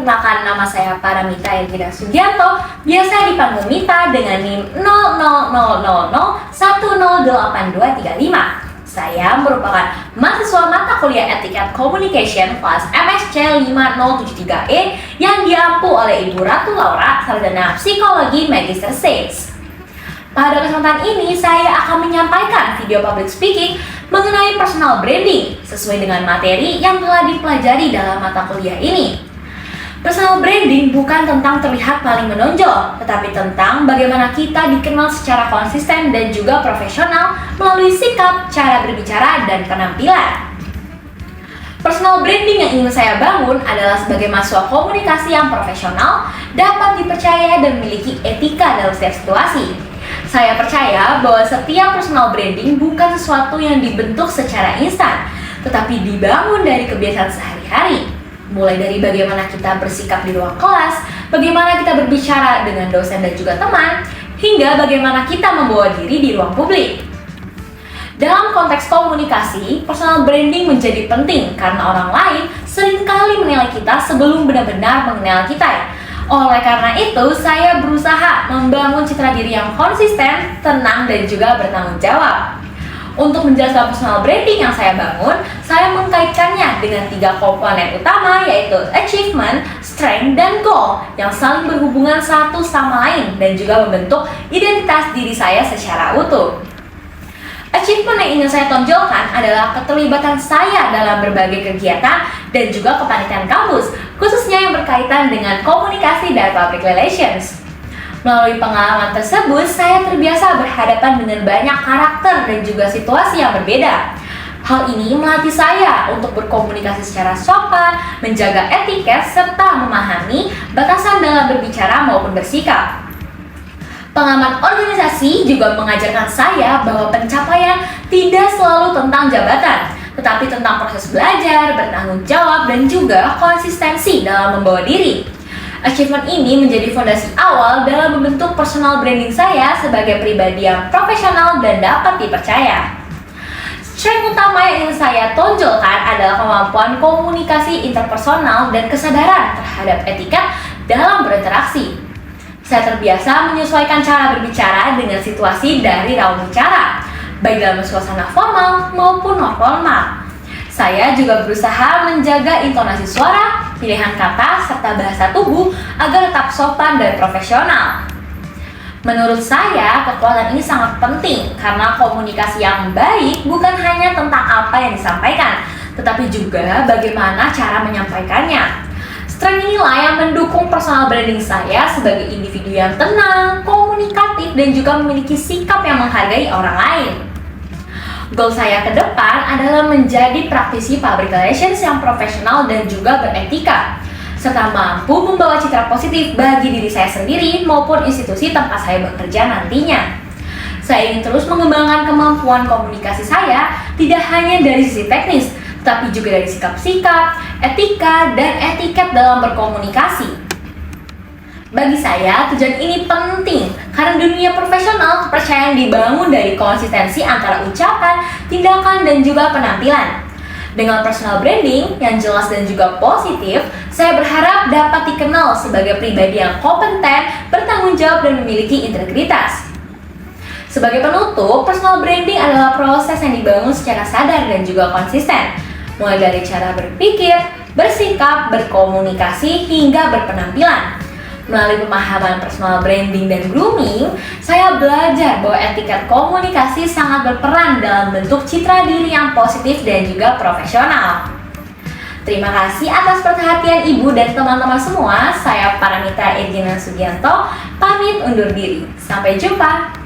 Perkenalkan, nama saya Paramita Ergina Sugianto, biasa dipanggil Mita dengan NIM 0000108235. Saya merupakan mahasiswa mata kuliah Etiket Communication kelas MSC 5073E yang diampu oleh Ibu Ratu Laura, sarjana Psikologi Magister Sains. Pada kesempatan ini, saya akan menyampaikan video public speaking mengenai personal branding sesuai dengan materi yang telah dipelajari dalam mata kuliah ini. Personal branding bukan tentang terlihat paling menonjol, tetapi tentang bagaimana kita dikenal secara konsisten dan juga profesional melalui sikap, cara berbicara, dan penampilan. Personal branding yang ingin saya bangun adalah sebagai mahasiswa komunikasi yang profesional, dapat dipercaya dan memiliki etika dalam setiap situasi. Saya percaya bahwa setiap personal branding bukan sesuatu yang dibentuk secara instan, tetapi dibangun dari kebiasaan sehari-hari. Mulai dari bagaimana kita bersikap di ruang kelas, bagaimana kita berbicara dengan dosen dan juga teman, hingga bagaimana kita membawa diri di ruang publik. Dalam konteks komunikasi, personal branding menjadi penting karena orang lain seringkali menilai kita sebelum benar-benar mengenal kita. Oleh karena itu, saya berusaha membangun citra diri yang konsisten, tenang, dan juga bertanggung jawab. Untuk menjelaskan personal branding yang saya bangun, saya mengkaitkannya dengan 3 komponen utama, yaitu achievement, strength, dan goal yang saling berhubungan satu sama lain dan juga membentuk identitas diri saya secara utuh. Achievement yang ingin saya tonjolkan adalah keterlibatan saya dalam berbagai kegiatan dan juga kepanitiaan kampus, khususnya yang berkaitan dengan komunikasi dan public relations. Melalui pengalaman tersebut, saya terbiasa berhadapan dengan banyak karakter dan juga situasi yang berbeda. Hal ini melatih saya untuk berkomunikasi secara sopan, menjaga etiket, serta memahami batasan dalam berbicara maupun bersikap. Pengalaman organisasi juga mengajarkan saya bahwa pencapaian tidak selalu tentang jabatan, tetapi tentang proses belajar, bertanggung jawab, dan juga konsistensi dalam membawa diri. Achievement ini menjadi fondasi awal dalam membentuk personal branding saya sebagai pribadi yang profesional dan dapat dipercaya. Strength utama yang ingin saya tonjolkan adalah kemampuan komunikasi interpersonal dan kesadaran terhadap etika dalam berinteraksi. Saya terbiasa menyesuaikan cara berbicara dengan situasi dari raut bicara, baik dalam suasana formal maupun non formal. Saya juga berusaha menjaga intonasi suara, pilihan kata, serta bahasa tubuh agar tetap sopan dan profesional. Menurut saya, kekuatan ini sangat penting karena komunikasi yang baik bukan hanya tentang apa yang disampaikan, tetapi juga bagaimana cara menyampaikannya. Strength inilah yang mendukung personal branding saya sebagai individu yang tenang, komunikatif, dan juga memiliki sikap yang menghargai orang lain. Goal saya ke depan adalah menjadi praktisi public relations yang profesional dan juga beretika, serta mampu membawa citra positif bagi diri saya sendiri maupun institusi tempat saya bekerja nantinya. Saya ingin terus mengembangkan kemampuan komunikasi saya, tidak hanya dari sisi teknis, tapi juga dari sikap-sikap, etika, dan etiket dalam berkomunikasi. Bagi saya, tujuan ini penting karena dunia profesional kepercayaan dibangun dari konsistensi antara ucapan, tindakan, dan juga penampilan. Dengan personal branding yang jelas dan juga positif, saya berharap dapat dikenal sebagai pribadi yang kompeten, bertanggung jawab, dan memiliki integritas. Sebagai penutup, personal branding adalah proses yang dibangun secara sadar dan juga konsisten, mulai dari cara berpikir, bersikap, berkomunikasi, hingga berpenampilan. Melalui pemahaman personal branding dan grooming, saya belajar bahwa etiket komunikasi sangat berperan dalam bentuk citra diri yang positif dan juga profesional. Terima kasih atas perhatian Ibu dan teman-teman semua. Saya Paramita Ergina Sugianto, pamit undur diri. Sampai jumpa.